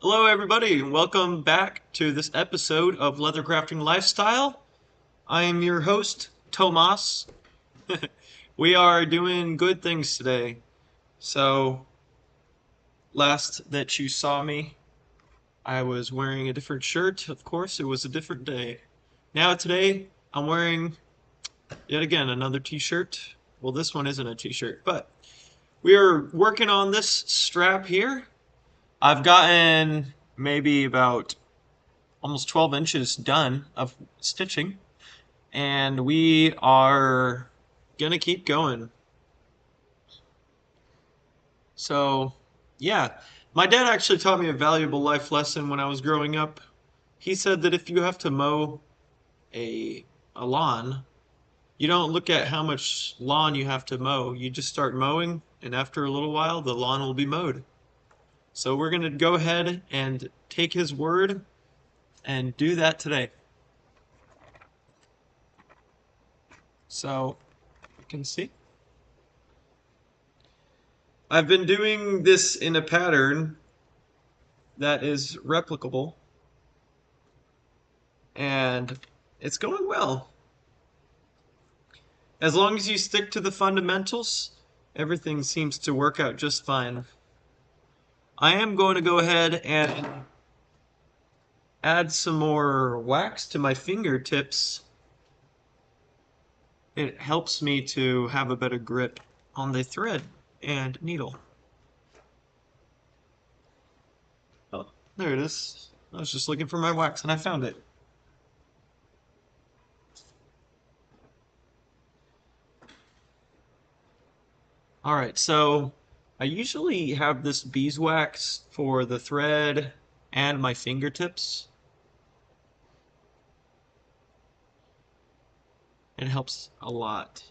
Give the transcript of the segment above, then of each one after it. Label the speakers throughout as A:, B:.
A: Hello, everybody, and welcome back to this episode of Leathercrafting Lifestyle. I am your host, Tomas. We are doing good things today. So, last that you saw me, I was wearing a different shirt. Of course, it was a different day. Now, today, I'm wearing yet again another t-shirt. Well, this one isn't a t-shirt, but we are working on this strap here. I've gotten maybe about almost 12 inches done of stitching, and we are gonna keep going. So, yeah, my dad actually taught me a valuable life lesson when I was growing up. He said that if you have to mow a a lawn, you don't look at how much lawn you have to mow. You just start mowing, and after a little while, the lawn will be mowed. So we're gonna go ahead and take his word and do that today. So you can see. I've been doing this in a pattern that is replicable, and it's going well. As long as you stick to the fundamentals, everything seems to work out just fine. I am going to go ahead and add some more wax to my fingertips. It helps me to have a better grip on the thread and needle. Oh, there it is. I was just looking for my wax and I found it. All right, so I usually have this beeswax for the thread and my fingertips. It helps a lot.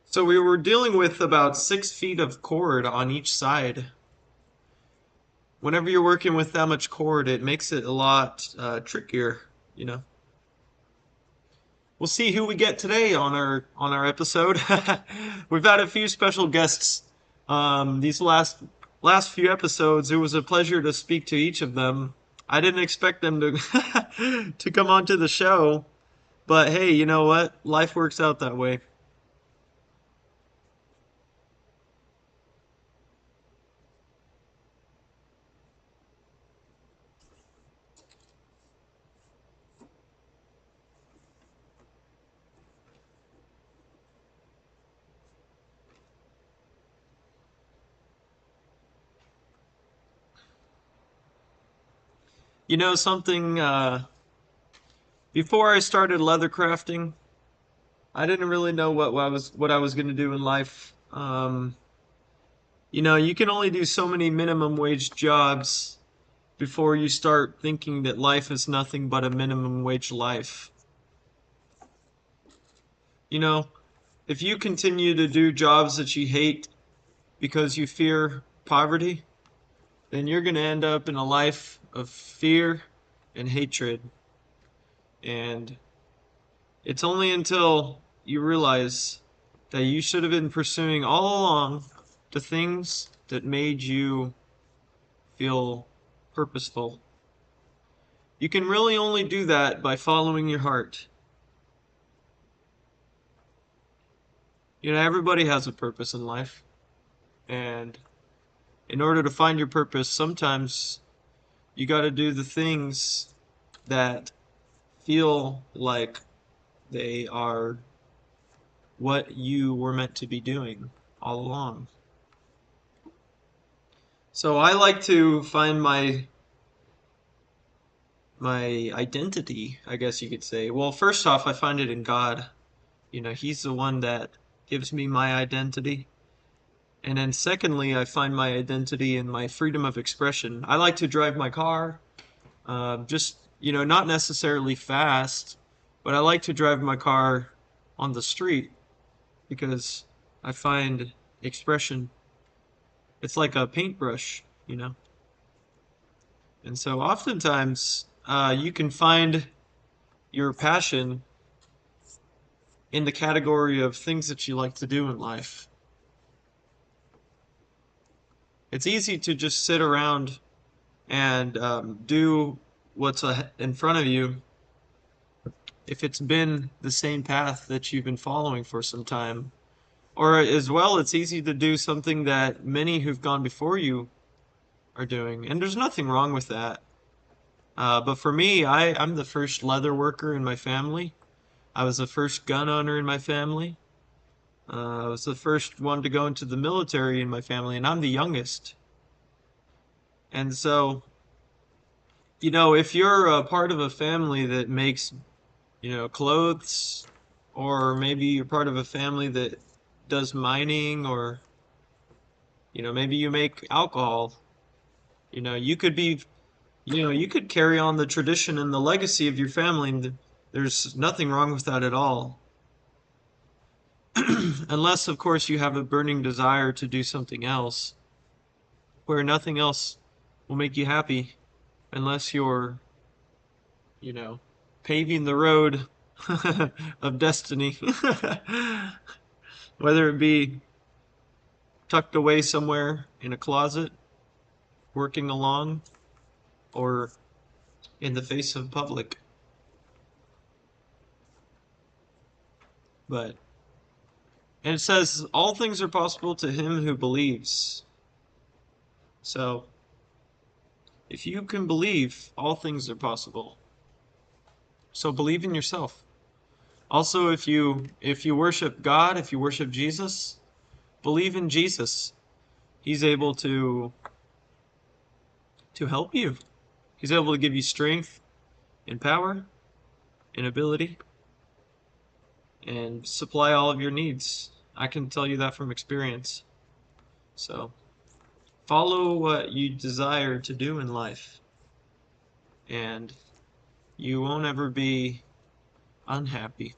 A: So we were dealing with about 6 feet of cord on each side. Whenever you're working with that much cord, it makes it a lot trickier, you know. We'll see who we get today on our episode. We've had a few special guests these last few episodes. It was a pleasure to speak to each of them. I didn't expect them to to come onto the show, but hey, you know what? Life works out that way. You know something? Before I started leather crafting, I didn't really know what I was going to do in life. You can only do so many minimum wage jobs before you start thinking that life is nothing but a minimum wage life. You know, if you continue to do jobs that you hate because you fear poverty, then you're going to end up in a life of fear and hatred. And it's only until you realize that you should have been pursuing all along the things that made you feel purposeful. You can really only do that by following your heart. Everybody has a purpose in life. And in order to find your purpose, sometimes you got to do the things that feel like they are what you were meant to be doing all along. So I like to find my identity, I guess you could say. Well, first off, I find it in God. He's the one that gives me my identity. And then secondly, I find my identity in my freedom of expression. I like to drive my car, just, not necessarily fast, but I like to drive my car on the street because I find expression, it's like a paintbrush. And so oftentimes, you can find your passion in the category of things that you like to do in life. It's easy to just sit around and do what's in front of you if it's been the same path that you've been following for some time. Or as well, it's easy to do something that many who've gone before you are doing. And there's nothing wrong with that. But for me, I'm the first leather worker in my family. I was the first gun owner in my family. I was the first one to go into the military in my family, and I'm the youngest. And so, if you're a part of a family that makes, clothes, or maybe you're part of a family that does mining, or, maybe you make alcohol, you could be, you could carry on the tradition and the legacy of your family, and there's nothing wrong with that at all. Unless, of course, you have a burning desire to do something else, where nothing else will make you happy unless you're, you know, paving the road of destiny. Whether it be tucked away somewhere in a closet, working along, or in the face of public. But, and it says, all things are possible to him who believes. So, if you can believe, all things are possible. So believe in yourself. Also, if you worship God, if you worship Jesus, believe in Jesus. He's able to help you. He's able to give you strength and power and ability and supply all of your needs. I can tell you that from experience. So, follow what you desire to do in life, and you won't ever be unhappy.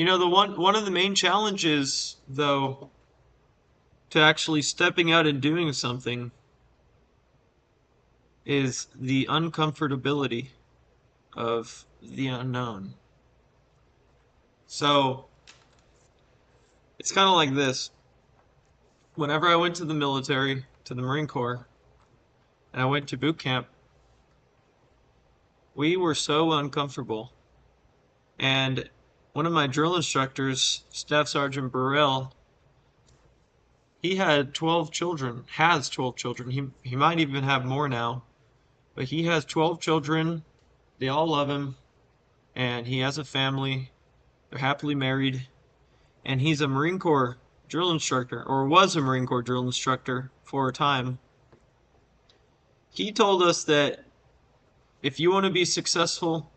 A: The one of the main challenges, though, to actually stepping out and doing something is the uncomfortability of the unknown. So it's kind of like this. Whenever I went to the military, to the Marine Corps, and I went to boot camp, we were so uncomfortable. And one of my drill instructors, Staff Sergeant Burrell, he had 12 children, has 12 children. He might even have more now, but he has 12 children. They all love him, and he has a family. They're happily married, and he's a Marine Corps drill instructor, or was a Marine Corps drill instructor for a time. He told us that if you want to be successful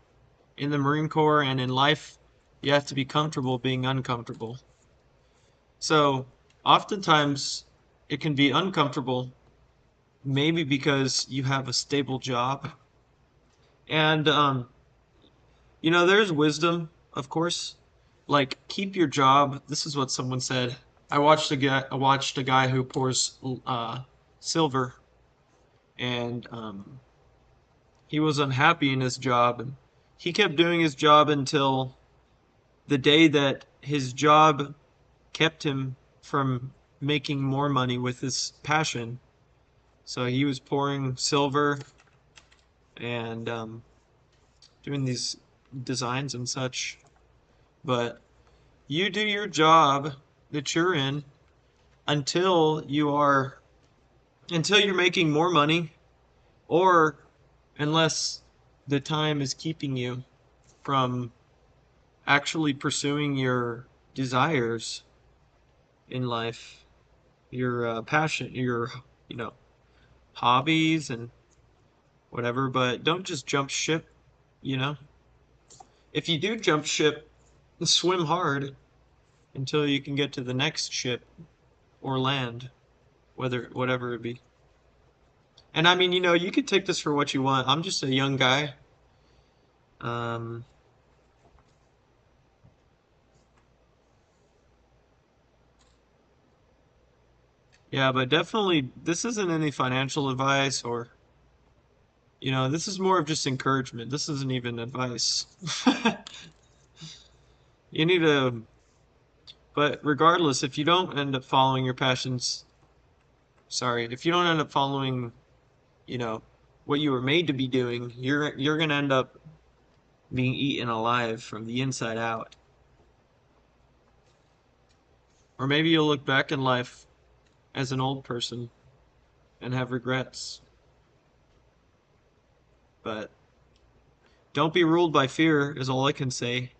A: in the Marine Corps and in life, you have to be comfortable being uncomfortable. So, oftentimes, it can be uncomfortable, maybe because you have a stable job. And, there's wisdom, of course. Like, keep your job. This is what someone said. I watched a guy who pours silver, and he was unhappy in his job, and he kept doing his job until the day that his job kept him from making more money with his passion. So he was pouring silver and doing these designs and such. But you do your job that you're in until you're making more money, or unless the time is keeping you from actually pursuing your desires. in life, your passion, your, you know, hobbies and whatever, but don't just jump ship, you know? If you do jump ship, swim hard until you can get to the next ship or land, whatever it be. And I mean, you could take this for what you want. I'm just a young guy. Um, yeah, but definitely this isn't any financial advice or, this is more of just encouragement. This isn't even advice. You need to, but regardless, if you don't end up following your passions, sorry, if you don't end up following, you know, what you were made to be doing, you're gonna end up being eaten alive from the inside out. Or maybe you'll look back in life as an old person and have regrets. But don't be ruled by fear, is all I can say.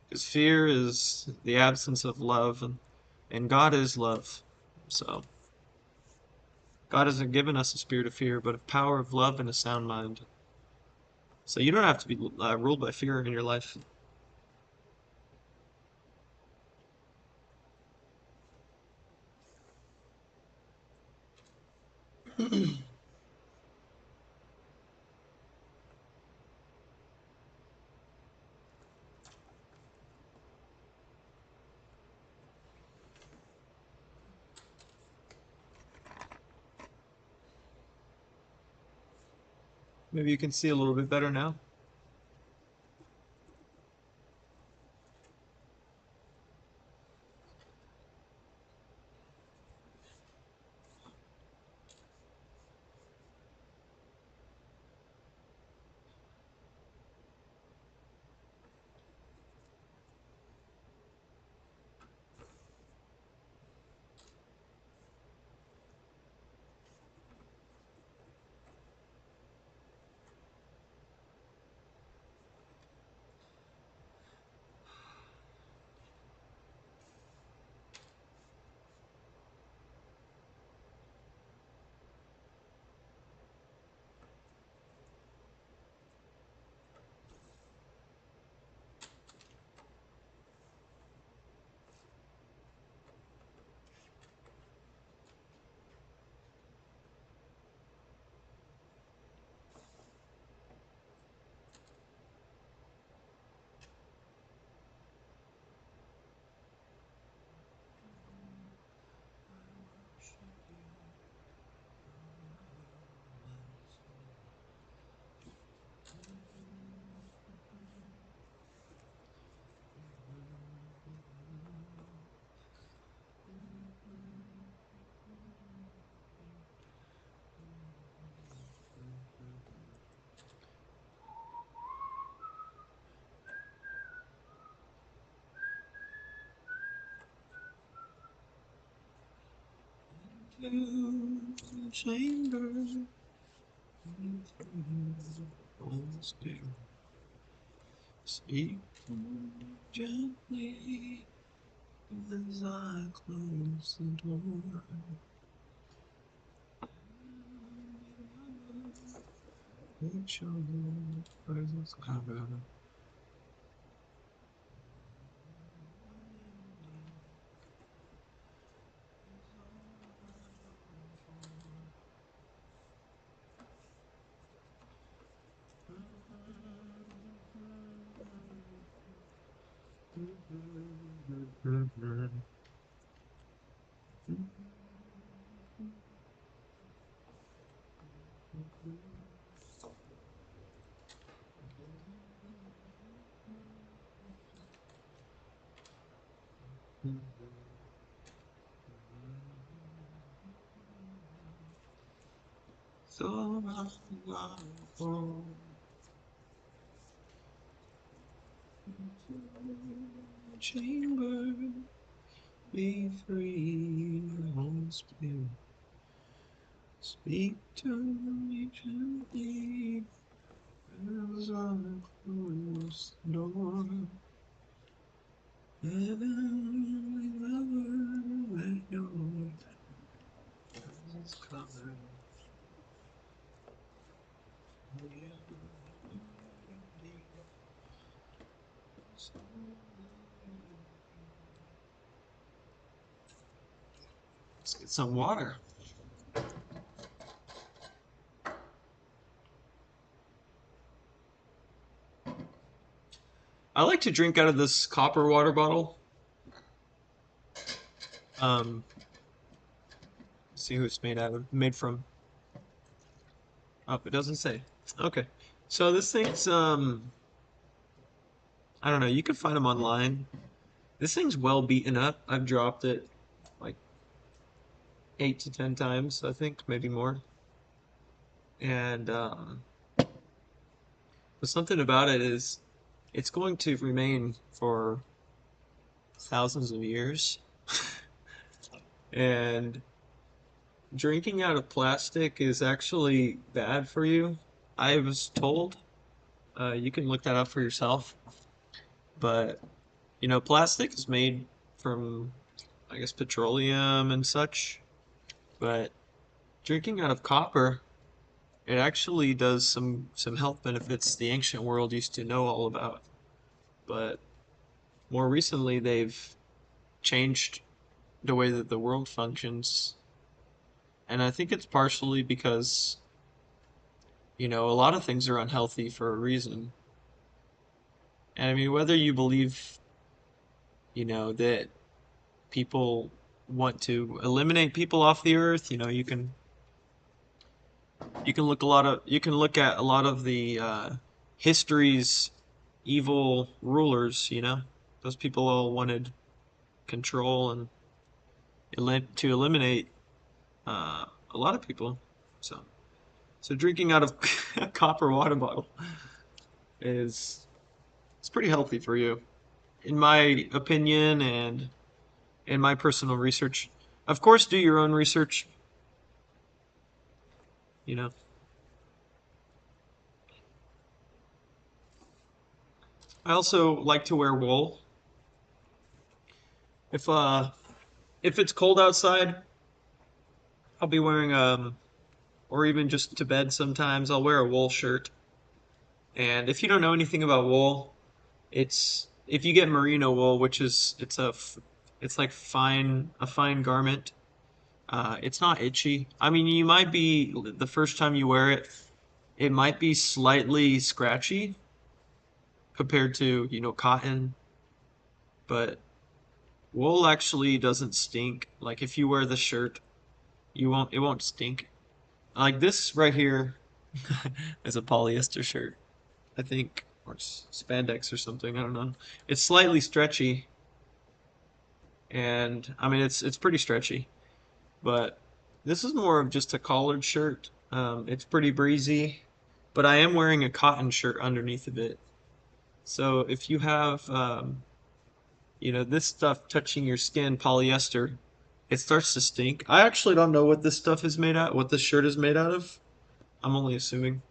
A: Because fear is the absence of love, and God is love. So, God hasn't given us a spirit of fear, but of power, of love, and a sound mind. So you don't have to be ruled by fear in your life. Maybe you can see a little bit better now. Chamber, speak gently as I close the door. Let your presence cover. So wonderful. Chamber, be free, Holy Spirit. Speak to me gently as I close the door. Let's get some water. I like to drink out of this copper water bottle. Um, see who it's made out of. Made from. Oh, it doesn't say. Okay. So this thing's I don't know, you can find them online. This thing's well beaten up. I've dropped it like 8 to 10 times, I think, maybe more. And but something about it is it's going to remain for thousands of years. And drinking out of plastic is actually bad for you. I was told. You can look that up for yourself. But, plastic is made from, I guess, petroleum and such. But drinking out of copper, it actually does some health benefits the ancient world used to know all about. But more recently, they've changed the way that the world functions. And I think it's partially because, a lot of things are unhealthy for a reason. And I mean, whether you believe, that people want to eliminate people off the earth, you can look at a lot of the history's evil rulers, those people all wanted control and to eliminate a lot of people. So, so drinking out of a copper water bottle is it's pretty healthy for you, in my opinion, and in my personal research. Of course, do your own research. You know, I also like to wear wool. If uh, if it's cold outside, I'll be wearing or even just to bed sometimes, I'll wear a wool shirt. And if you don't know anything about wool, it's if you get merino wool, which is it's like a fine garment. It's not itchy. I mean, you might be the first time you wear it, it might be slightly scratchy compared to, cotton, but wool actually doesn't stink. Like if you wear the shirt, it won't stink. Like this right here is a polyester shirt, I think, or spandex or something. I don't know. It's slightly stretchy, and I mean it's pretty stretchy. But this is more of just a collared shirt. It's pretty breezy, but I am wearing a cotton shirt underneath of it. So if you have, this stuff touching your skin, polyester, it starts to stink. I actually don't know what this stuff is made out, what this shirt is made out of. I'm only assuming,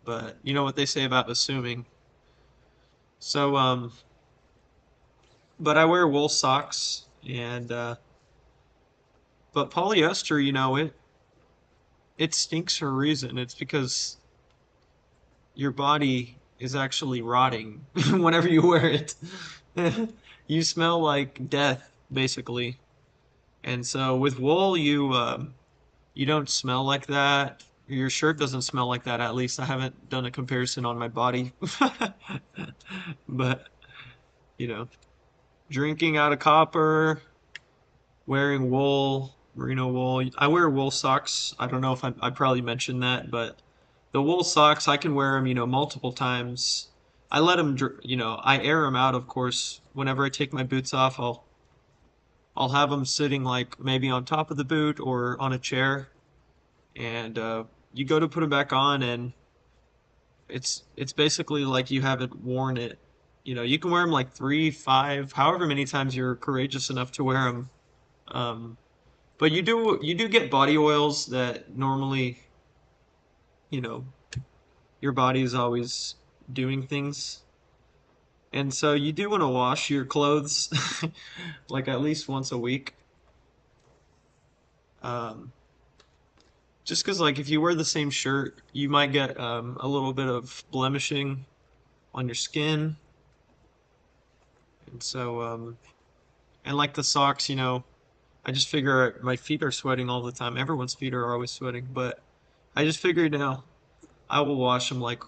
A: but you know what they say about assuming. So, but I wear wool socks, and but polyester, it stinks for a reason. It's because your body is actually rotting whenever you wear it. You smell like death, basically. And so with wool, you don't smell like that. Your shirt doesn't smell like that, at least. I haven't done a comparison on my body. But, you know, drinking out of copper, wearing wool, merino wool. I wear wool socks. I don't know if I probably mentioned that, but the wool socks, I can wear them, multiple times. I let them, I air them out, of course. Whenever I take my boots off, I'll have them sitting like maybe on top of the boot or on a chair, and you go to put them back on, and it's basically like you haven't worn it. You can wear them like 3, 5, however many times you're courageous enough to wear them. Um, but you do get body oils that normally, you know, your body is always doing things. And so you do want to wash your clothes like at least once a week. Um, just because like if you wear the same shirt, you might get a little bit of blemishing on your skin. And so and like the socks, I just figure my feet are sweating all the time. Everyone's feet are always sweating, but I just figured, I will wash them like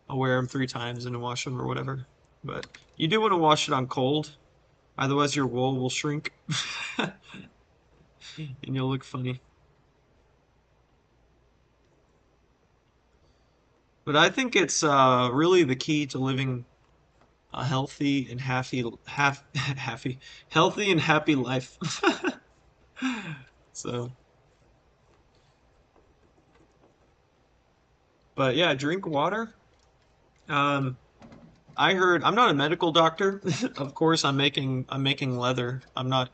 A: I'll wear them 3 times and then wash them or whatever. But you do want to wash it on cold, otherwise your wool will shrink and you'll look funny. But I think it's really the key to living a healthy and happy, healthy and happy life. So, but yeah, drink water. Um, I heard I'm not a medical doctor. Of course, I'm making leather. I'm not,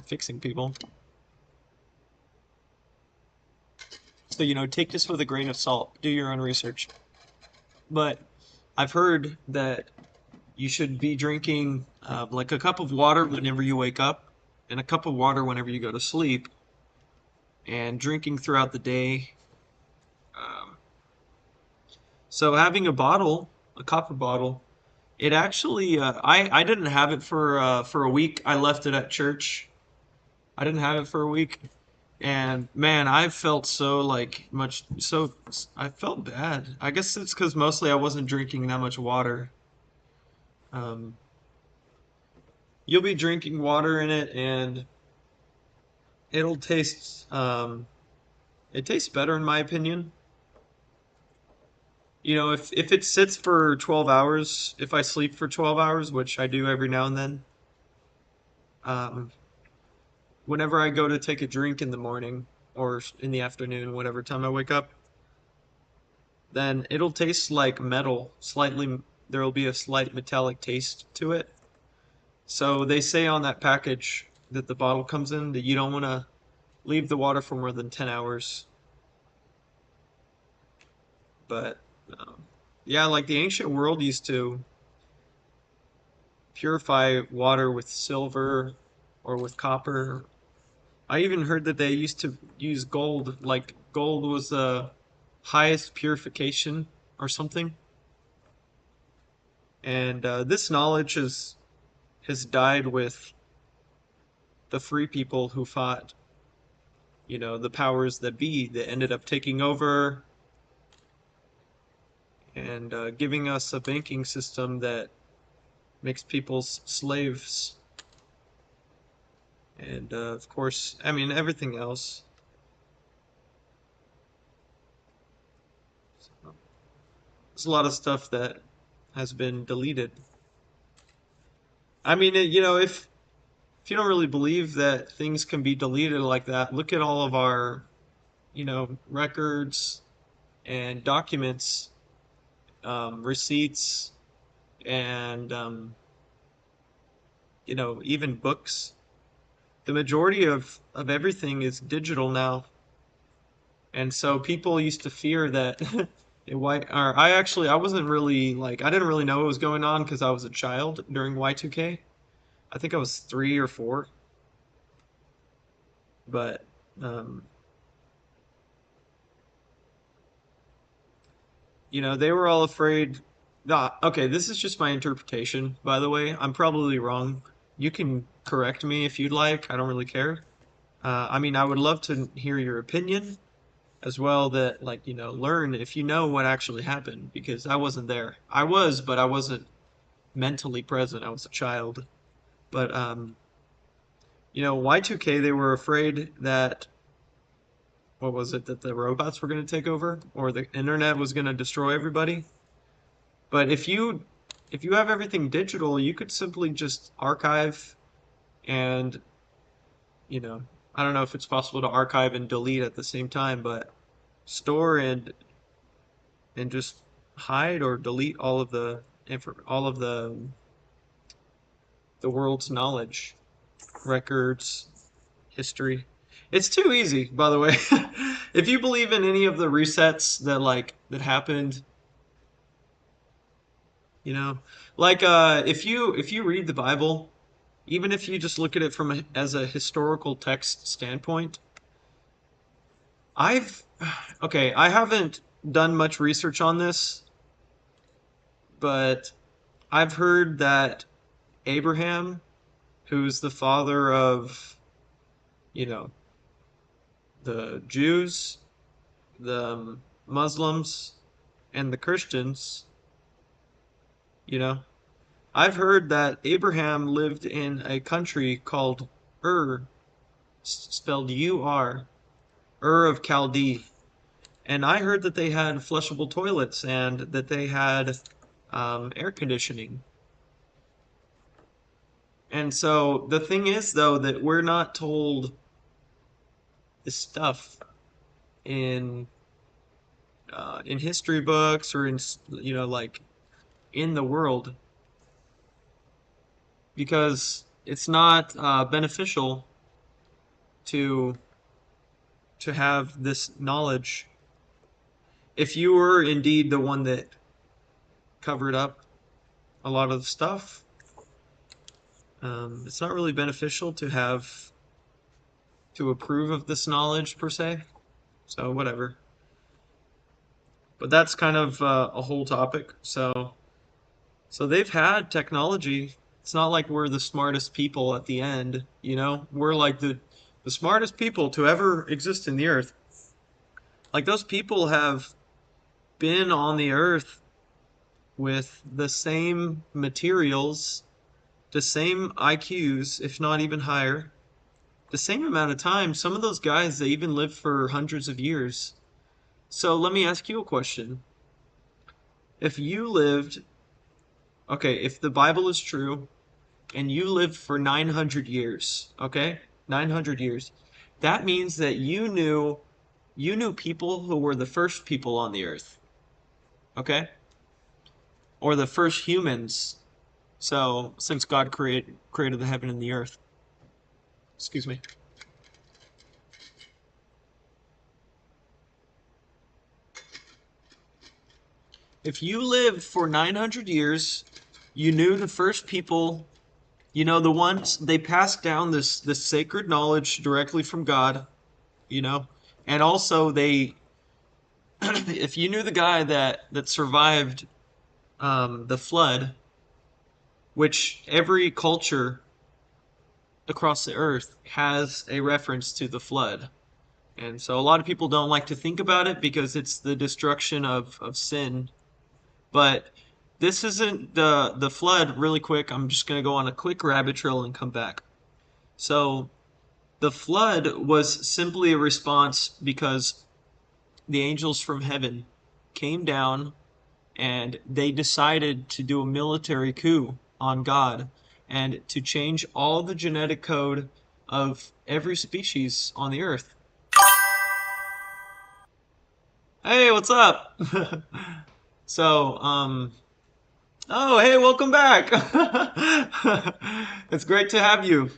A: fixing people. So, take this with a grain of salt. Do your own research. But I've heard that you should be drinking like a cup of water whenever you wake up and a cup of water whenever you go to sleep and drinking throughout the day. Um, so having a copper bottle, it actually I didn't have it for a week. I left it at church. I didn't have it for a week. And man, I felt so like much so I felt bad. I guess it's because mostly I wasn't drinking that much water. Um, you'll be drinking water in it, and it'll taste it tastes better in my opinion. If it sits for 12 hours, if I sleep for 12 hours, which I do every now and then, um, whenever I go to take a drink in the morning or in the afternoon, whatever time I wake up, then it'll taste like metal, slightly, there'll be a slight metallic taste to it. So they say on that package that the bottle comes in that you don't want to leave the water for more than 10 hours. But yeah, like the ancient world used to purify water with silver or with copper. I even heard that they used to use gold, like gold was the highest purification or something. And this knowledge has died with the free people who fought, the powers that be that ended up taking over and giving us a banking system that makes people slaves. And of course, I mean, everything else. So, there's a lot of stuff that has been deleted. I mean, if you don't really believe that things can be deleted like that, look at all of our, records and documents, receipts, and even books. The majority of everything is digital now, and so people used to fear that or I wasn't really like I didn't really know what was going on because I was a child during Y2K. I think I was 3 or 4, but um, they were all afraid. Nah, okay, this is just my interpretation, by the way. I'm probably wrong. You can correct me if you'd like. I don't really care. I mean, I would love to hear your opinion as well that like, learn if you know what actually happened because I wasn't there. I was, but I wasn't mentally present. I was a child. But Y2K they were afraid that what was it that the robots were going to take over or the internet was going to destroy everybody? But if you have everything digital, you could simply just archive and, you know, I don't know if it's possible to archive and delete at the same time, but store and just hide or delete all of all of the world's knowledge, records, history. It's too easy, by the way. If you believe in any of the resets that happened, you know? Like if you read the Bible, even if you just look at it as a historical text standpoint, I've okay, I haven't done much research on this, but I've heard that Abraham, who's the father of, you know, the Jews, the Muslims, and the Christians, you know, I've heard that Abraham lived in a country called Ur, spelled U-R, Ur of Chaldee. And I heard that they had flushable toilets and that they had air conditioning. And so the thing is, though, that we're not told this stuff in in history books or in like in the world because it's not beneficial to have this knowledge. If you were indeed the one that covered up a lot of the stuff, it's not really beneficial to approve of this knowledge per se. So whatever. But that's kind of a whole topic. So they've had technology. It's not like we're the smartest people at the end, you know? We're like the smartest people to ever exist in the earth. Like those people have been on the earth with the same materials, the same IQs, if not even higher, the same amount of time. Some of those guys, they even lived for hundreds of years. So let me ask you a question. If you lived, okay, if the Bible is true and you lived for 900 years, okay? 900 years. That means that you knew people who were the first people on the earth, okay? Or the first humans. So, since God created the heaven and the earth. Excuse me. If you lived for 900 years, you knew the first people, the ones they passed down this sacred knowledge directly from God, you know. And also they if you knew the guy that survived the flood, which every culture across the earth has a reference to the flood. And so a lot of people don't like to think about it because it's the destruction of sin. But this isn't the flood. Really quick, I'm just going to go on a quick rabbit trail and come back. So the flood was simply a response because the angels from heaven came down and they decided to do a military coup on God and to change all the genetic code of every species on the earth. Hey, what's up? So, oh, hey, welcome back. It's great to have you.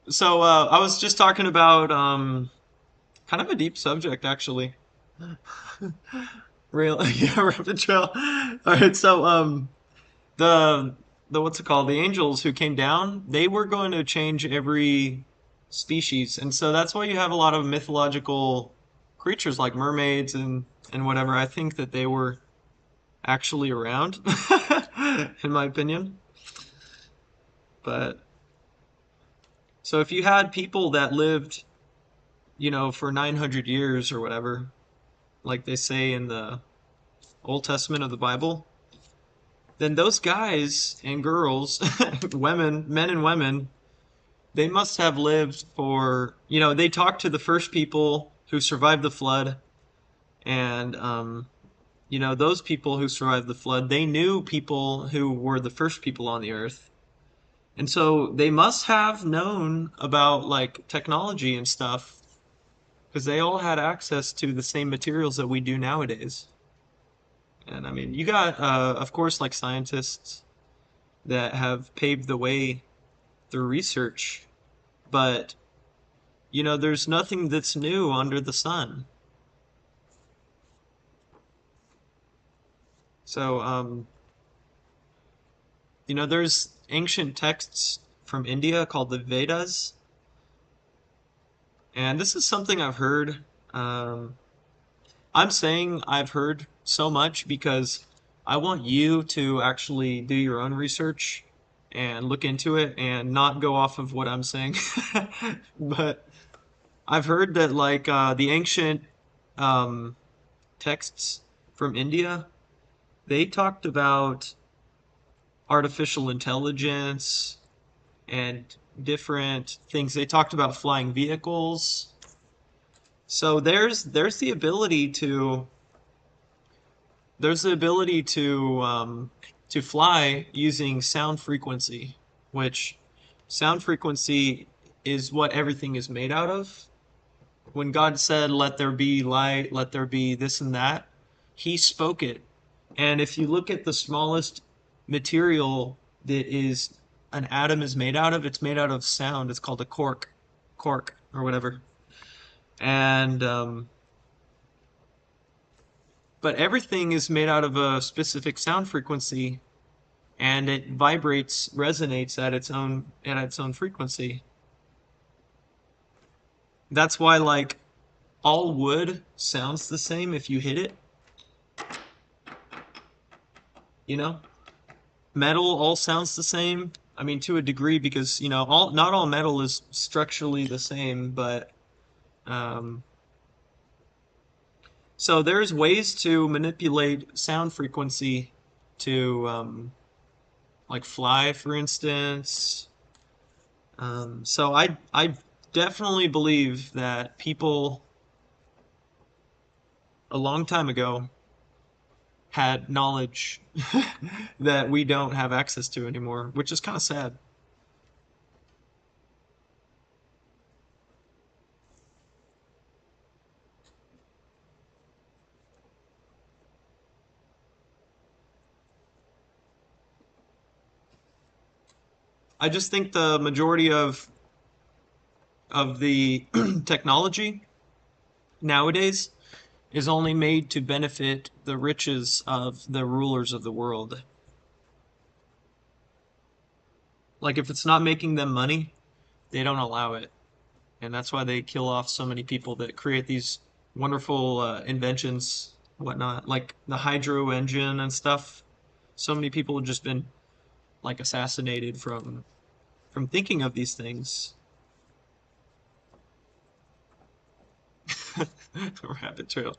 A: So, I was just talking about kind of a deep subject, actually. Real, yeah, rabbit trail. All right, so the what's it called? The angels who came down, they were going to change every species, and so that's why you have a lot of mythological creatures like mermaids and whatever. I think that they were actually around, in my opinion. But so if you had people that lived, for 900 years or whatever, like they say in the Old Testament of the Bible, then those guys and girls, women, men and women, they must have lived for, they talked to the first people who survived the flood, and, those people who survived the flood, they knew people who were the first people on the earth. And so they must have known about like technology and stuff because they all had access to the same materials that we do nowadays. And I mean, you got, of course, like scientists that have paved the way through research, but there's nothing that's new under the sun. So, there's ancient texts from India called the Vedas, and this is something I've heard. Um, I'm saying I've heard so much because I want you to actually do your own research and look into it and not go off of what I'm saying. But I've heard that like the ancient um, texts from India, they talked about artificial intelligence and different things. They talked about flying vehicles. So there's the ability to fly using sound frequency, which sound frequency is what everything is made out of. When God said, "Let there be light, let there be this and that," He spoke it. And if you look at the smallest material that is an atom is made out of, it's made out of sound. It's called a quark or whatever. And but everything is made out of a specific sound frequency, and it vibrates, resonates at its own frequency. That's why like all wood sounds the same if you hit it, you know? Metal all sounds the same. I mean, to a degree, because all not all metal is structurally the same, but um, so there's ways to manipulate sound frequency to like fly, for instance. So I definitely believe that people a long time ago had knowledge that we don't have access to anymore, which is kind of sad. I just think the majority of the technology nowadays is only made to benefit the riches of the rulers of the world. Like if it's not making them money, they don't allow it. And that's why they kill off so many people that create these wonderful inventions, whatnot, like the hydro engine and stuff. So many people have just been like assassinated from thinking of these things. Rabbit trail.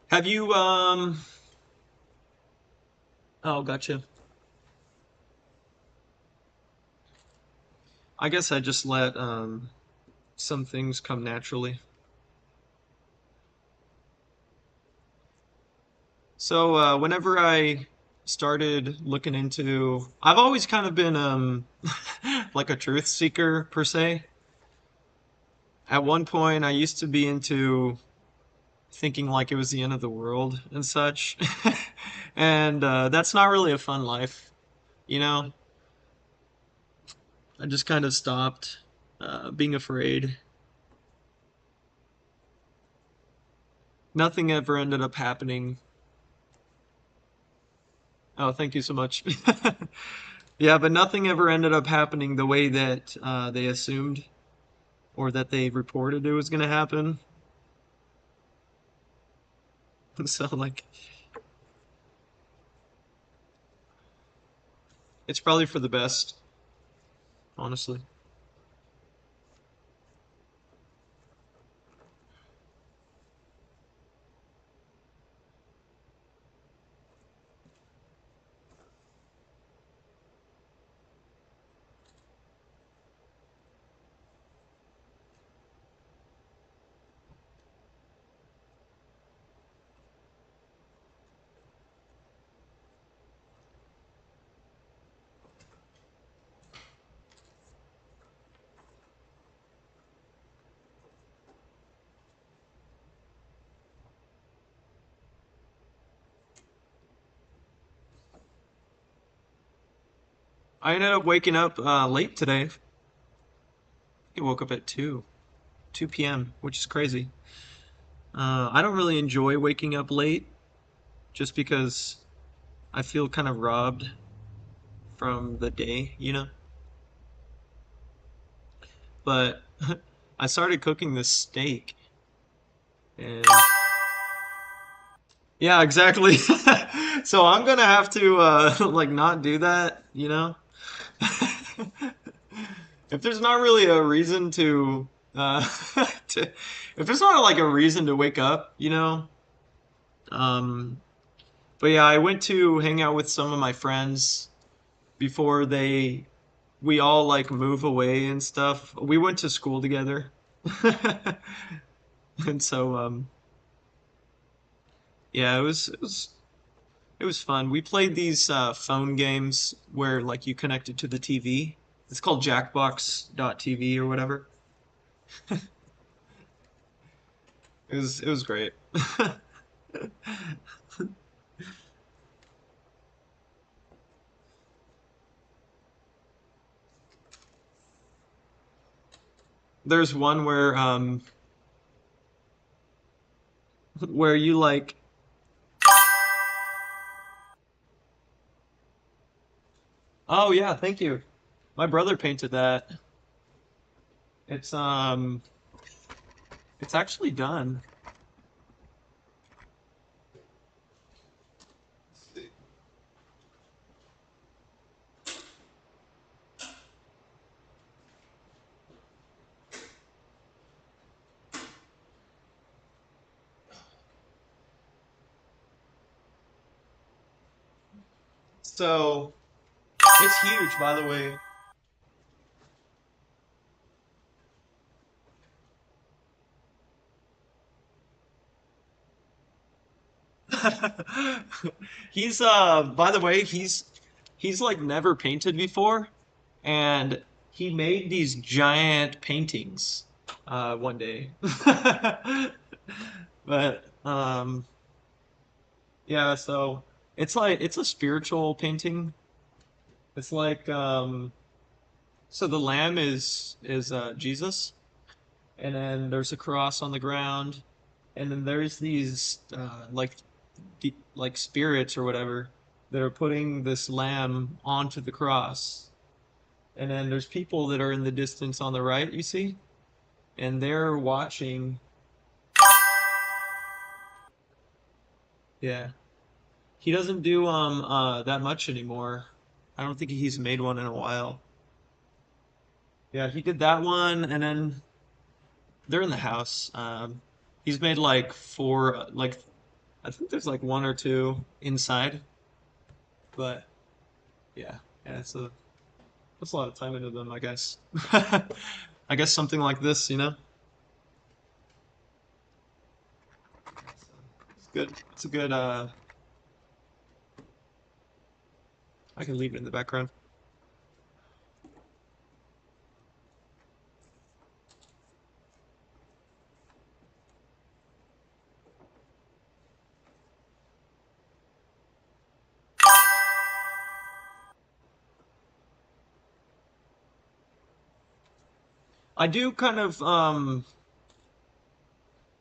A: Have you oh, gotcha. I guess I just let some things come naturally. So whenever I started looking into, I've always kind of been like a truth seeker per se. At one point, I used to be into thinking like it was the end of the world and such, and that's not really a fun life, you know. I just kind of stopped being afraid. Nothing ever ended up happening. Oh, thank you so much. Yeah, but nothing ever ended up happening the way that they assumed or that they reported it was going to happen. So, like, it's probably for the best, honestly. I ended up waking up late today. I woke up at 2 p.m., which is crazy. I don't really enjoy waking up late just because I feel kind of robbed from the day. But I started cooking this steak, and yeah, exactly. So I'm gonna have to like not do that. If there's not really a reason to to if there's not like a reason to wake up. Um, but yeah, I went to hang out with some of my friends before we all like move away and stuff. We went to school together. And so yeah, it was fun. We played these phone games where like you connected to the TV. It's called Jackbox.TV or whatever. It was great. There's one where you like. Oh yeah, thank you. My brother painted that. It's um it's actually done. So it's huge, by the way. He's by the way, he's like never painted before, and he made these giant paintings one day. But yeah, so it's a spiritual painting. It's like so the lamb is Jesus, and then there's a cross on the ground, and then there's these like spirits or whatever that are putting this lamb onto the cross. And then there's people that are in the distance on the right, you see, and they're watching. Yeah. He doesn't do that much anymore. I don't think he's made one in a while. Yeah, he did that one, and then they're in the house. He's made like four, like I think there's like one or two inside, but yeah, yeah, that's a lot of time into them, I guess. I guess something like this. It's good. It's a good. I can leave it in the background. I do kind of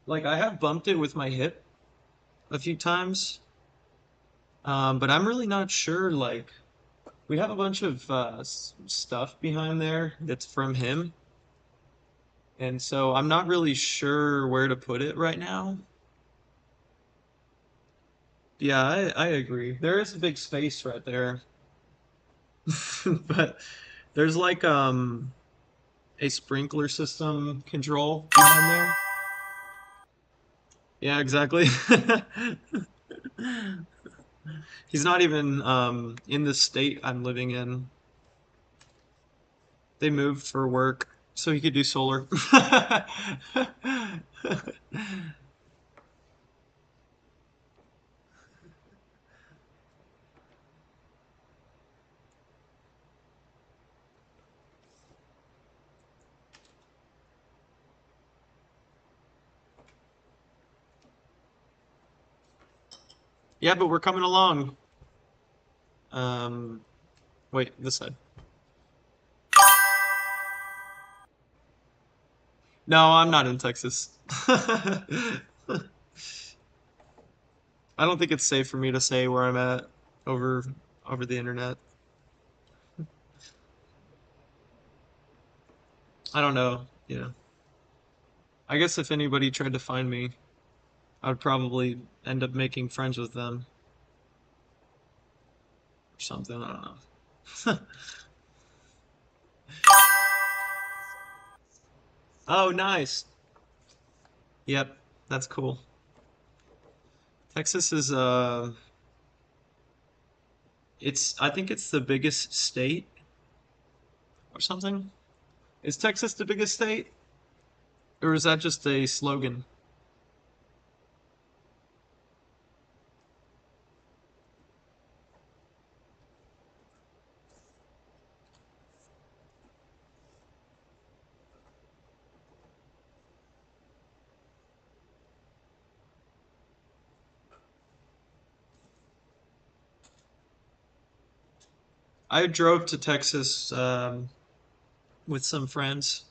A: like I have bumped it with my hip a few times, but I'm really not sure. Like we have a bunch of stuff behind there that's from him, and so I'm not really sure where to put it right now. Yeah, I agree. There is a big space right there, but there's like a sprinkler system control behind there. Yeah, exactly. He's not even in the state I'm living in. They moved for work so he could do solar. Yeah, but we're coming along. Um, wait, this side. No, I'm not in Texas. I don't think it's safe for me to say where I'm at over over the internet. I don't know. I guess if anybody tried to find me, I would probably end up making friends with them or something. I don't know. Oh, nice. Yep, that's cool. Texas is it's I think it's the biggest state or something. Is Texas the biggest state? Or is that just a slogan? I drove to Texas with some friends.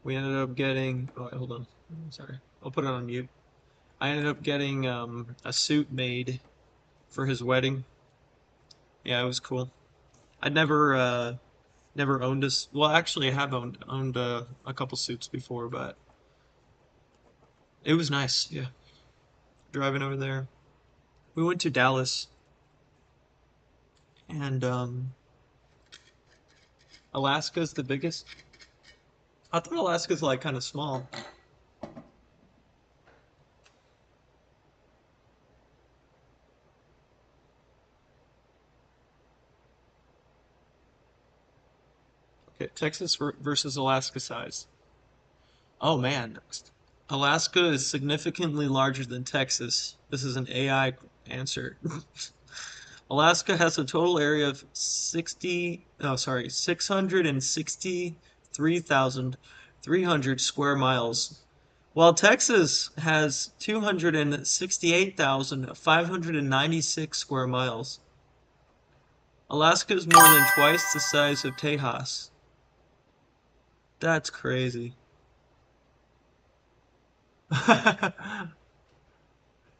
A: We ended up getting. Oh, wait, hold on. Sorry. I'll put it on mute. I ended up getting a suit made for his wedding. Yeah, it was cool. I'd never owned a. Well, actually, I have owned a couple suits before, but it was nice. Yeah, driving over there. We went to Dallas, and Alaska's the biggest. I thought Alaska's like kind of small. Okay, Texas versus Alaska size. Oh man, Alaska is significantly larger than Texas. This is an AI answer. Alaska has a total area of 663,300 square miles, while Texas has 268,596 square miles. Alaska is more than twice the size of Tejas. That's crazy.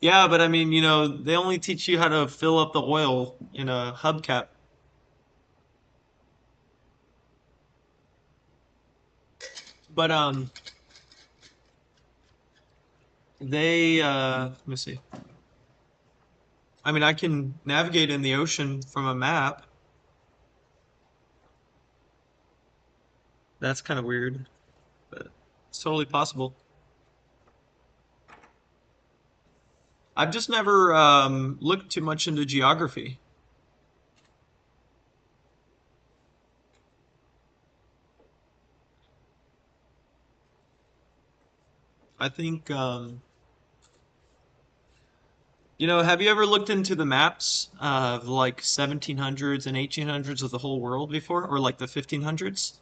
A: Yeah, but I mean, they only teach you how to fill up the oil in a hubcap. But let me see. I mean, I can navigate in the ocean from a map. That's kind of weird, but it's totally possible. I've just never looked too much into geography. I think, have you ever looked into the maps of like 1700s and 1800s of the whole world before, or like the 1500s?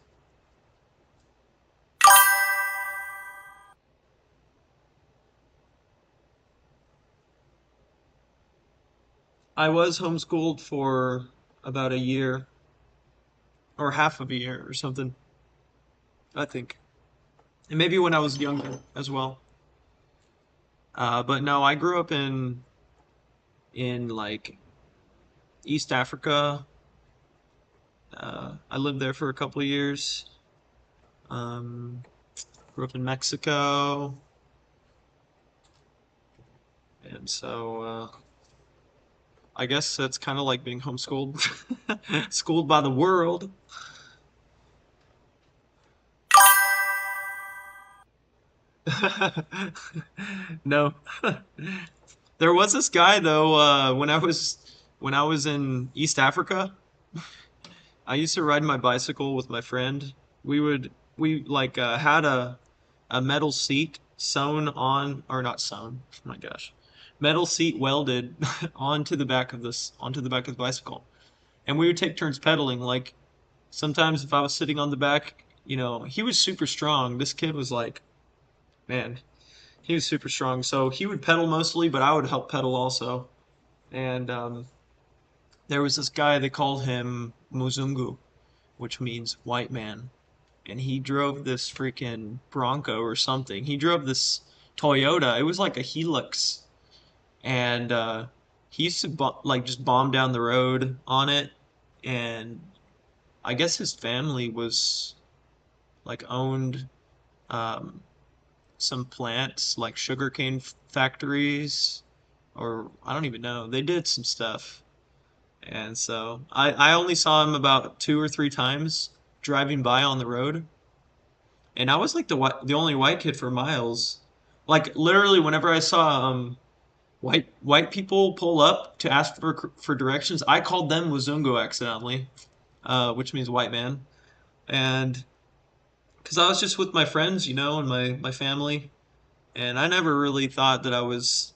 A: I was homeschooled for about a year or half of a year or something, I think. And maybe when I was younger as well. But no, I grew up in like East Africa. I lived there for a couple of years. Um, Grew up in Mexico, and so I guess that's kind of like being homeschooled, schooled by the world. No, there was this guy though. When I was in East Africa, I used to ride my bicycle with my friend. We like had a metal seat sewn on, or not sewn. Oh my gosh, metal seat welded onto the back of the bicycle, and we would take turns pedaling. Like sometimes if I was sitting on the back, he was super strong. This kid was like, man, he was super strong. So he would pedal mostly, but I would help pedal also. And there was this guy, they called him Muzungu, which means white man. and he drove this freaking Bronco or something. He drove this Toyota. It was like a Helix, and he used to like just bomb down the road on it. And I guess his family was like owned um, some plants, like sugarcane factories, or I don't even know. They did some stuff. And so I only saw him about two or three times driving by on the road. And I was like the only white kid for miles. Like literally whenever I saw white people pull up to ask for directions, I called them Wazungu accidentally, which means white man. And because I was just with my friends, and my family, and I never really thought that I was,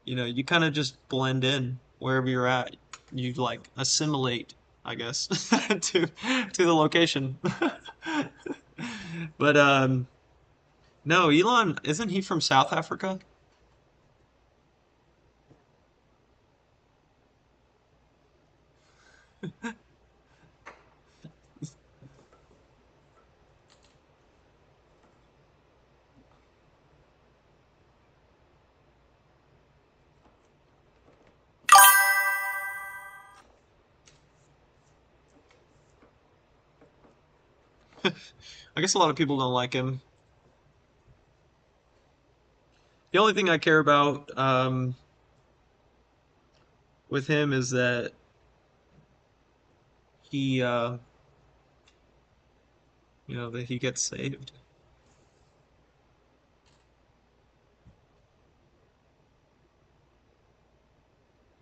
A: you kind of just blend in wherever you're at. You like assimilate, I guess, to the location. But no, Elon, isn't he from South Africa? I guess a lot of people don't like him. The only thing I care about with him is that he, that he gets saved.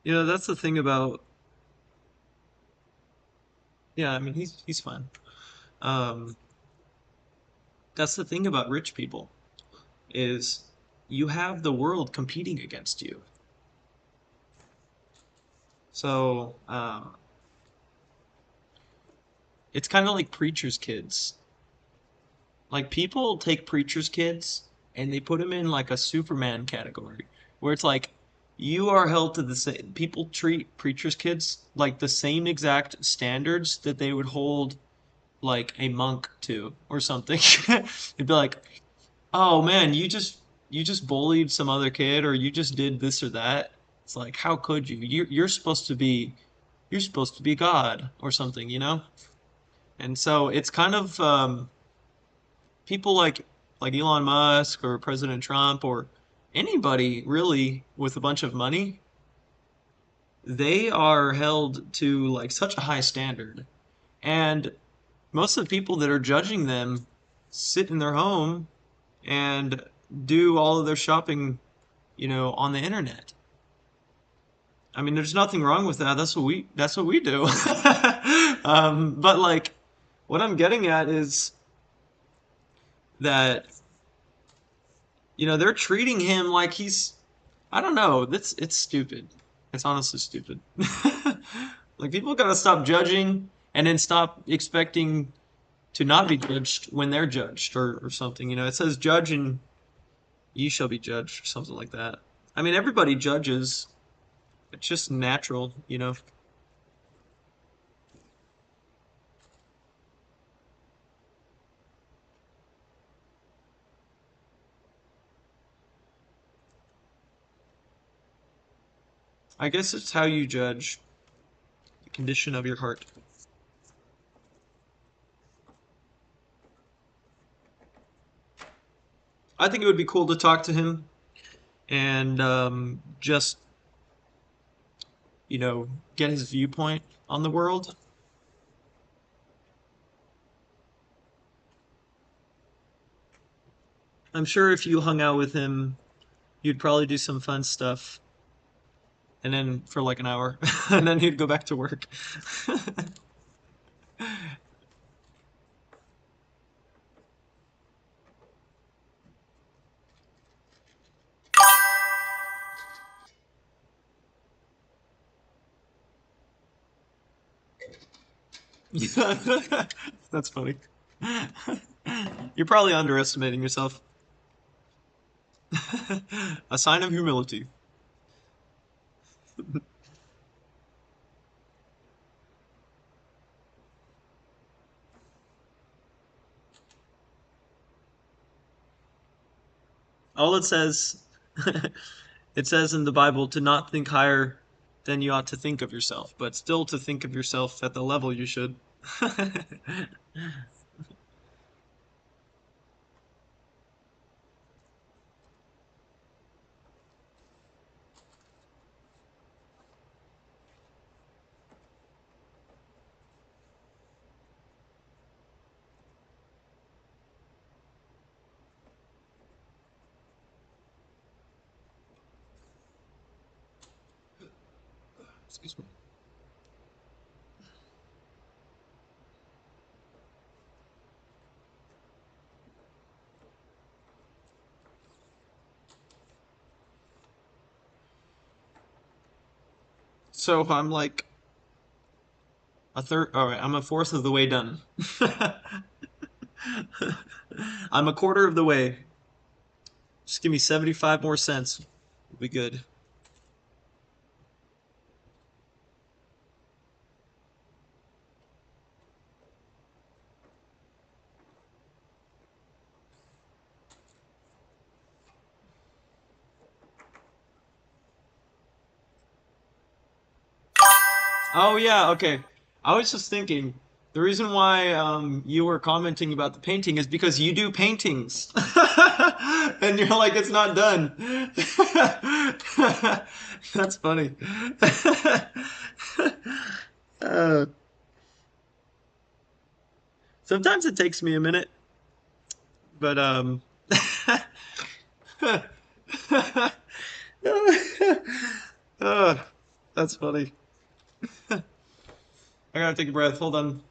A: That's the thing about, yeah, I mean, he's fine. Um, that's the thing about rich people is you have the world competing against you. So it's kind of like preacher's kids. Like people take preacher's kids and they put them in like a Superman category, where it's like you are held to the same. People treat preacher's kids like the same exact standards that they would hold like a monk to or something. It'd be like, oh man, you just bullied some other kid, or you just did this or that. It's like, how could you? You're supposed to be God or something. And so it's kind of people like Elon Musk or President Trump or anybody really with a bunch of money. They are held to like such a high standard, and most of the people that are judging them sit in their home and do all of their shopping, on the internet. I mean, there's nothing wrong with that. That's what we do. But like, what I'm getting at is that they're treating him like he's, I don't know. It's stupid. It's honestly stupid. Like people gotta stop judging and then stop expecting to not be judged when they're judged or something. It says judge and you shall be judged or something like that. I mean, everybody judges. It's just natural. I guess it's how you judge the condition of your heart. I think it would be cool to talk to him and just, get his viewpoint on the world. I'm sure if you hung out with him, you'd probably do some fun stuff, and then for like an hour, and then he'd go back to work. That's funny. You're probably underestimating yourself. A sign of humility. All it says, it says in the Bible to not think higher than you ought to think of yourself, but still to think of yourself at the level you should. Excuse me. So I'm like a third, all right, I'm a fourth of the way done. I'm a quarter of the way. Just give me 75 more cents. We'll be good. Oh yeah, okay. I was just thinking, the reason why you were commenting about the painting is because you do paintings. And you're like, it's not done. That's funny. Uh, sometimes it takes me a minute, but uh, that's funny. I gotta take a breath. Hold on.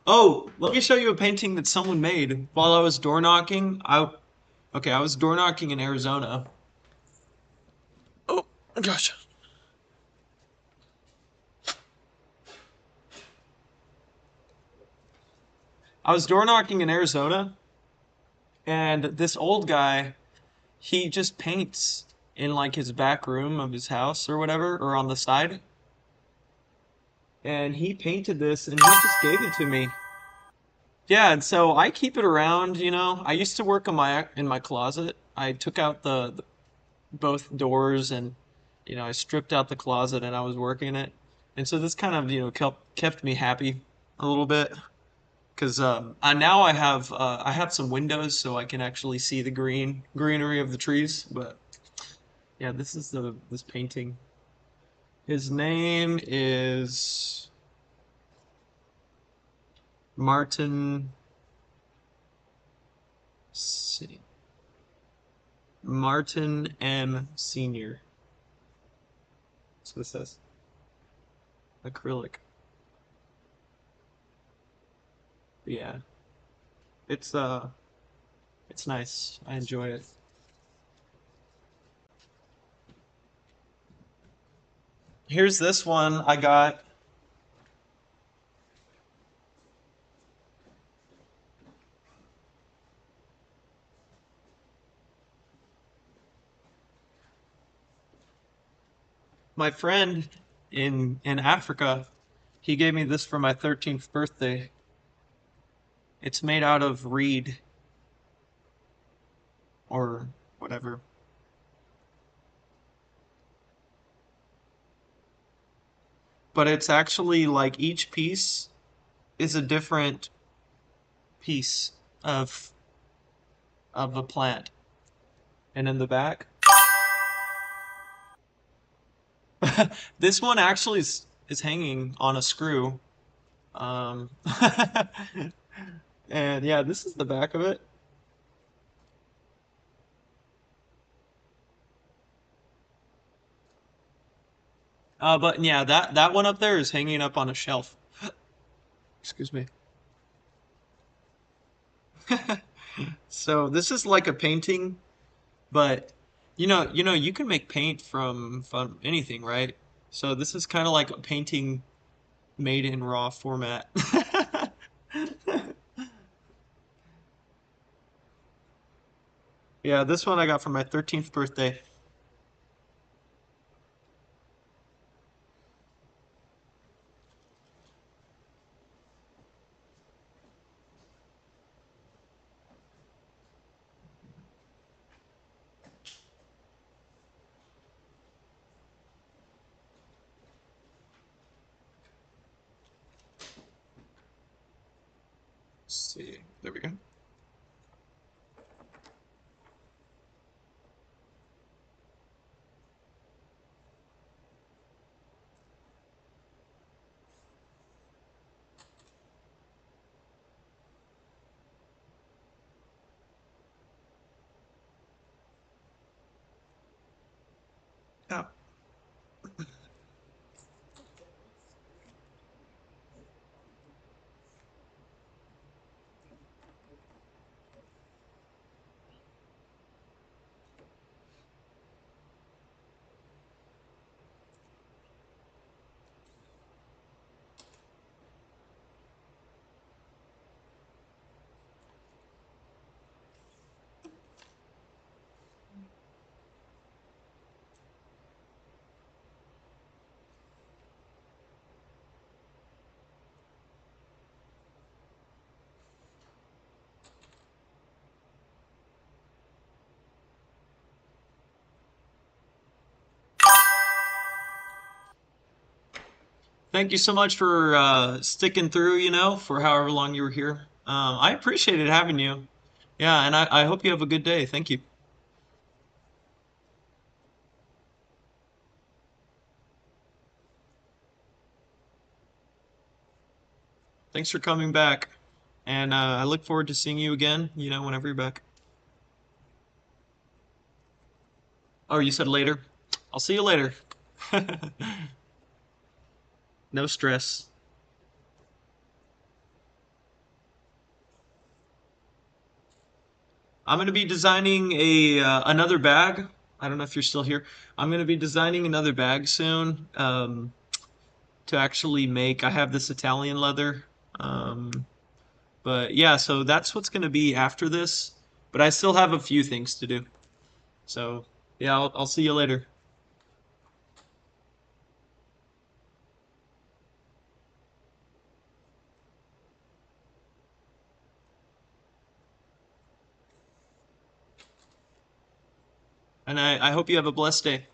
A: Oh, let me show you a painting that someone made while I was door knocking. I was door knocking in Arizona. Oh gosh. I was door knocking in Arizona, and this old guy, he just paints in like his back room of his house or whatever, or on the side. And he painted this and he just gave it to me. Yeah, and so I keep it around, you know. I used to work in my closet. I took out the both doors and I stripped out the closet and I was working it. And so this kind of, kept me happy a little bit because now I have some windows so I can actually see the greenery of the trees. But yeah, this is the this painting. His name is Martin S- Martin M. Senior. That's what it says. Acrylic. Yeah, it's it's nice. I enjoy it. Here's this one I got. My friend in Africa, he gave me this for my 13th birthday. It's made out of reed or whatever. But it's actually like each piece is a different piece of of a plant. And in the back, this one actually is hanging on a screw. Um, and yeah, this is the back of it. But yeah, that one up there is hanging up on a shelf. Excuse me. So this is like a painting, but you can make paint from anything, right? So this is kind of like a painting made in raw format. Yeah, this one I got for my 13th birthday. see. There we go. Yeah. Thank you so much for sticking through, for however long you were here. I appreciated having you. Yeah, and I hope you have a good day. Thank you. Thanks for coming back. And I look forward to seeing you again, whenever you're back. Oh, you said later? I'll see you later. No stress. I'm going to be designing a another bag. I don't know if you're still here. I'm going to be designing another bag soon to actually make. I have this Italian leather. Um, but yeah, so that's what's going to be after this. But I still have a few things to do. So yeah, I'll see you later. And I hope you have a blessed day.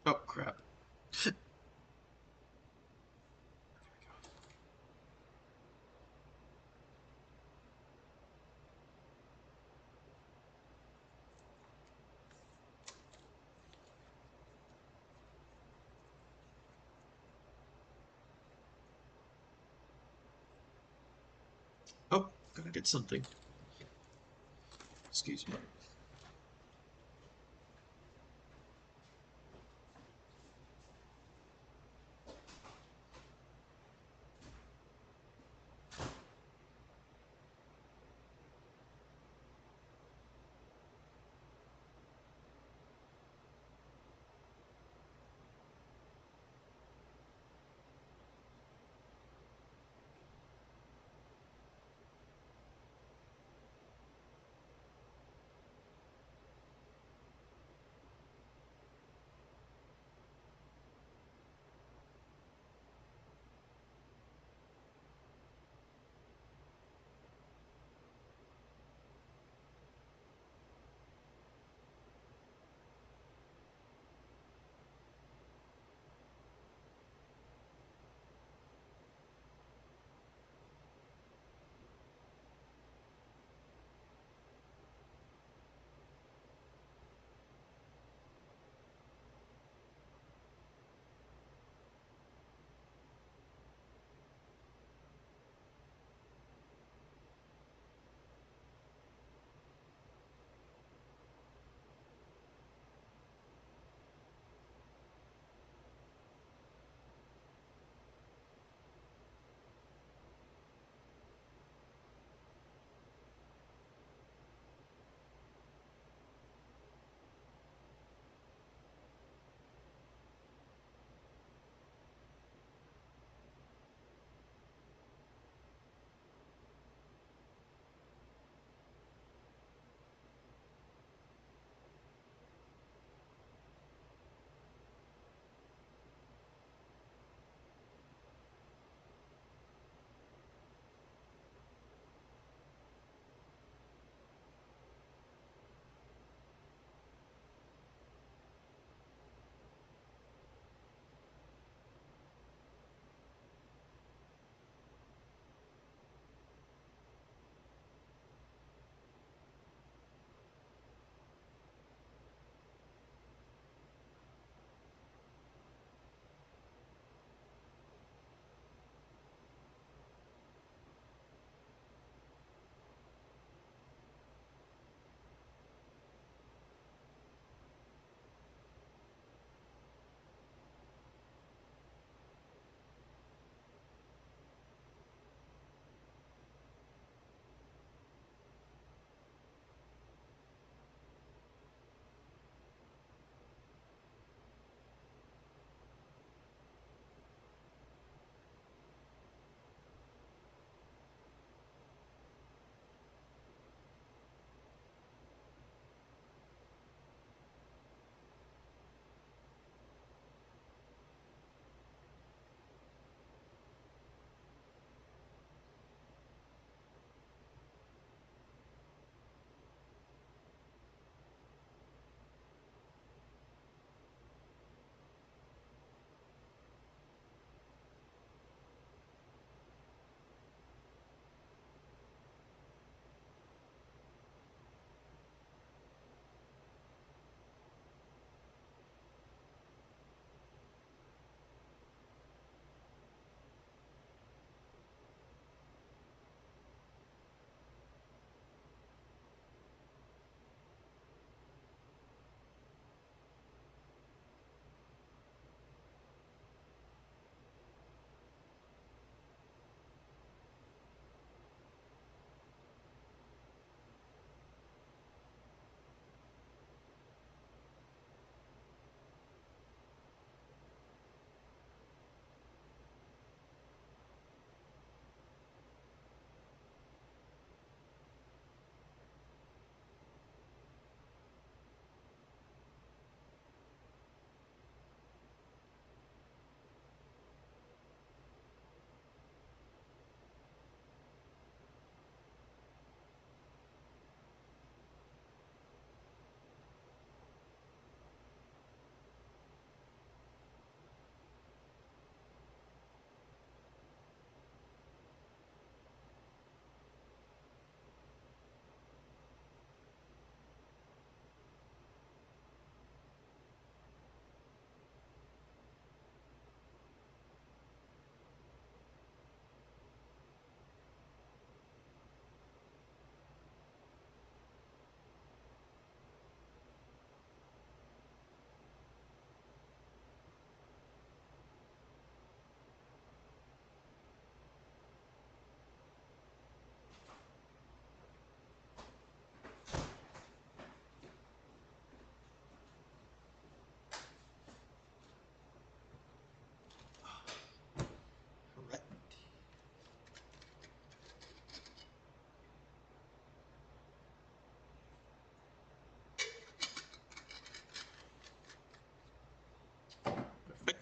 A: Oh crap. Oh, gotta get something. Excuse me.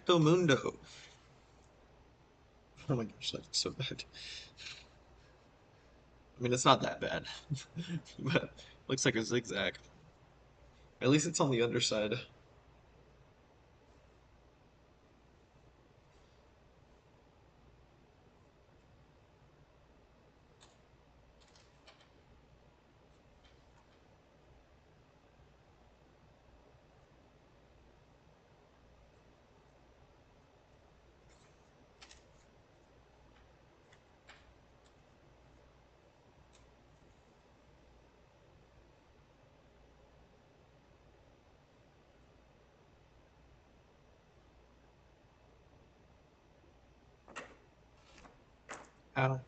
A: Exactamundo. Oh my gosh, that's so bad. I mean, it's not that bad, but looks like a zigzag. At least it's on the underside. Ow.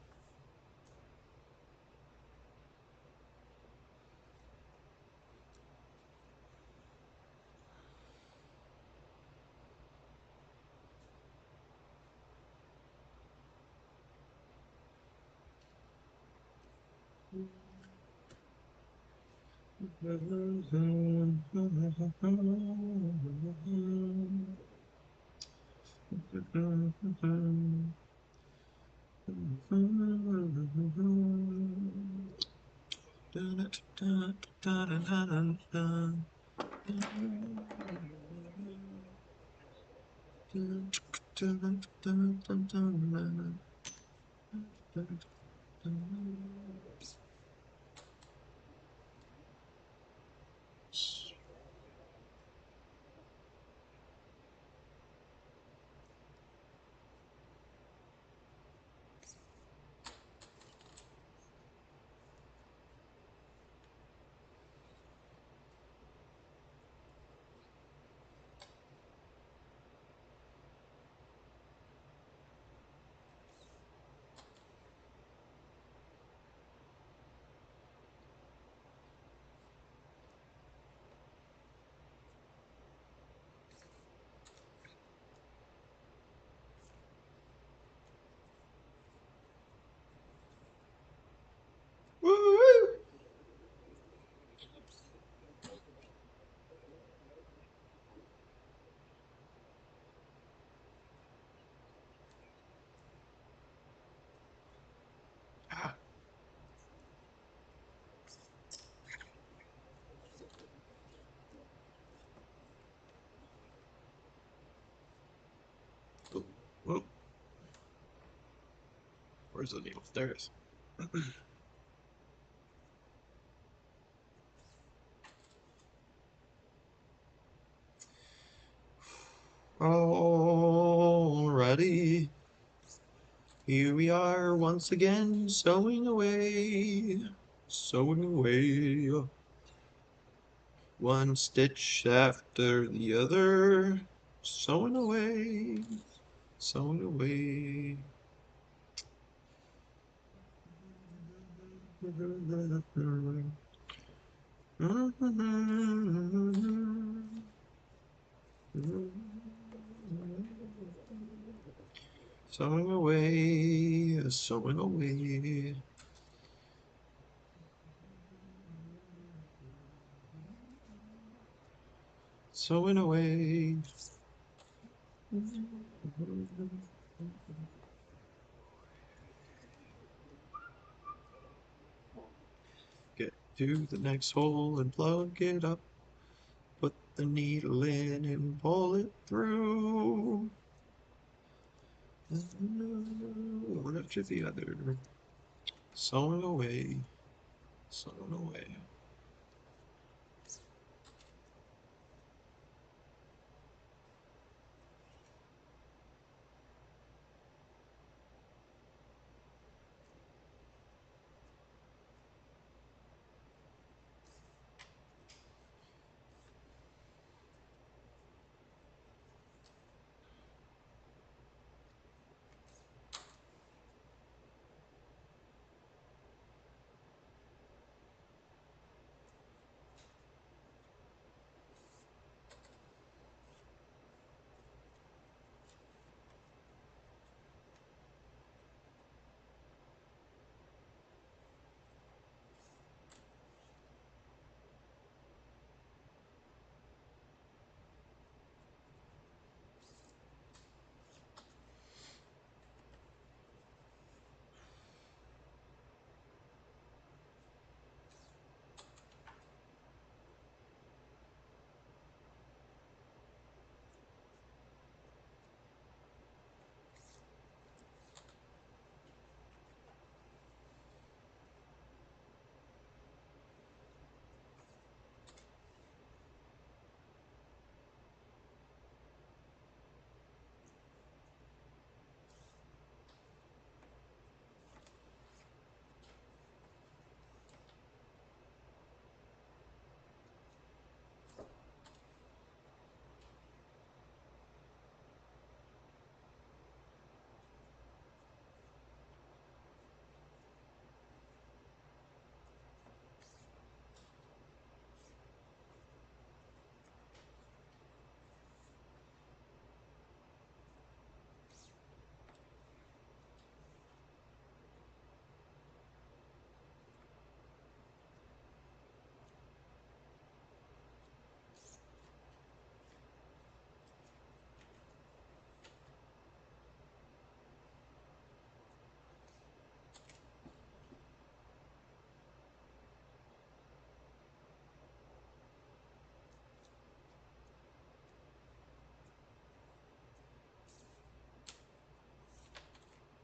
A: Woo! Ah. Oh, oh, where's the needle? There it is. Alrighty. Here we are once again, sewing away. Sewing away. One stitch after the other. Sewing away. Sewing away. Sewing away, sewing away. Sewing away. Get to the next hole and plug it up. Put the needle in and pull it through. One after the other. Sewing away. Sewing away.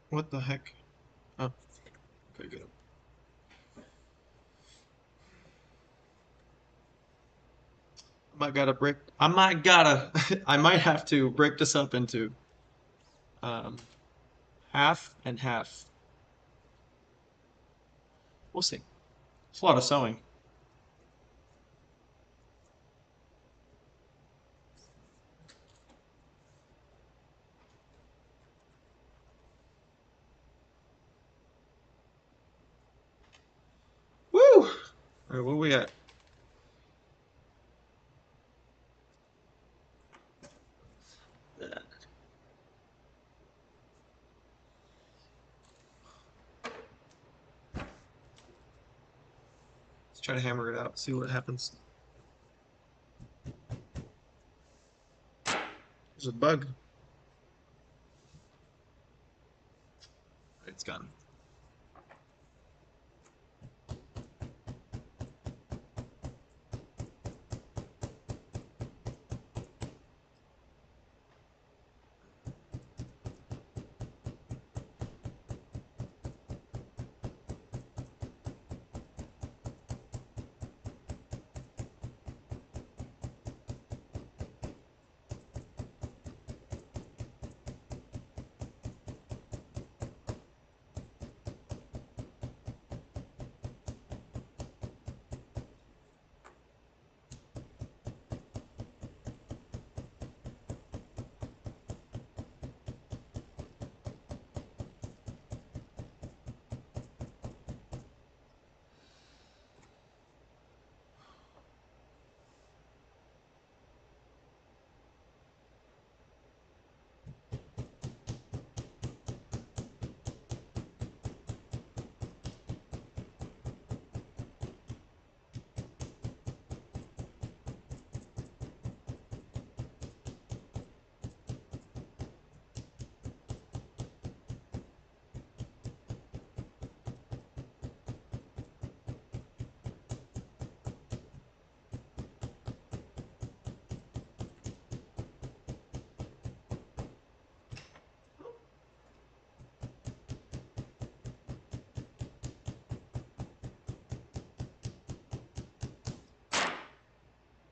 A: What the heck? Oh, okay, good. I might gotta, I might have to break this up into um, half and half. We'll see. It's a lot of sewing. Woo! All right, what we at? Let's try to hammer it out, see what happens. There's a bug. It's gone.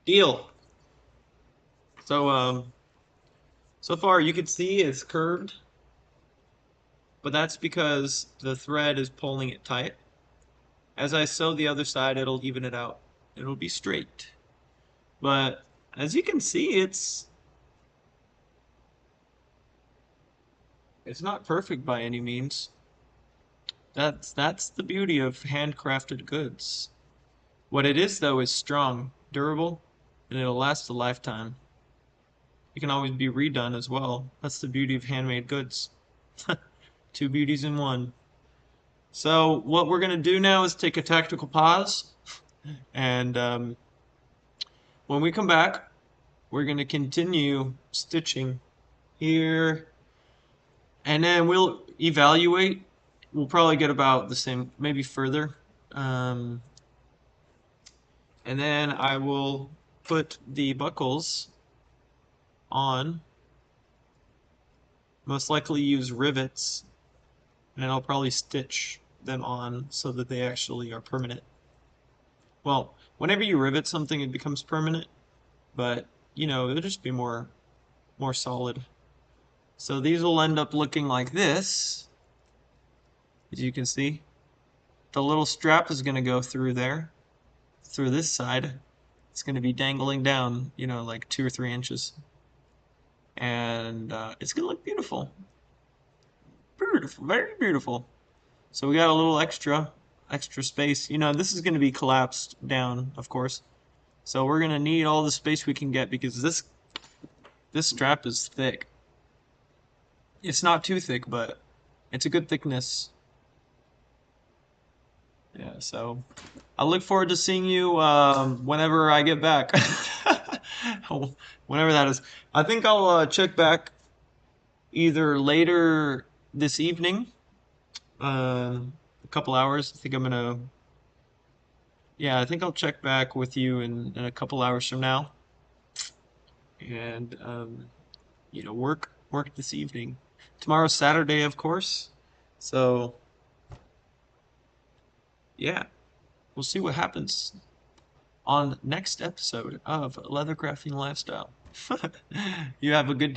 A: Deal. So so far you can see it's curved, but that's because the thread is pulling it tight. As I sew the other side, it'll even it out. It'll be straight. But as you can see, it's not perfect by any means. That's the beauty of handcrafted goods. What it is though is strong, durable, and it'll last a lifetime. It can always be redone as well. That's the beauty of handmade goods. Two beauties in one. So what we're gonna do now is take a tactical pause, and when we come back, we're gonna continue stitching here, and then we'll evaluate. We'll probably get about the same, maybe further. Um, and then I will put the buckles on, most likely use rivets, and I'll probably stitch them on so that they actually are permanent. Well, whenever you rivet something, it becomes permanent, but you know, it'll just be more solid. So these will end up looking like this, as you can see. The little strap is going to go through there, through this side. It's going to be dangling down, you know, like 2 or 3 inches. And it's going to look beautiful. Beautiful, very beautiful. So we got a little extra space. You know, this is going to be collapsed down, of course. So we're going to need all the space we can get because this strap is thick. It's not too thick, but it's a good thickness. Yeah, so I look forward to seeing you whenever I get back. Whenever that is. I think I'll check back either later this evening, a couple hours. I think I'm gonna, yeah, I think I'll check back with you in a couple hours from now, and you know, work this evening. Tomorrow's Saturday, of course. So, yeah, we'll see what happens on next episode of Leathercrafting Lifestyle. You have a good day.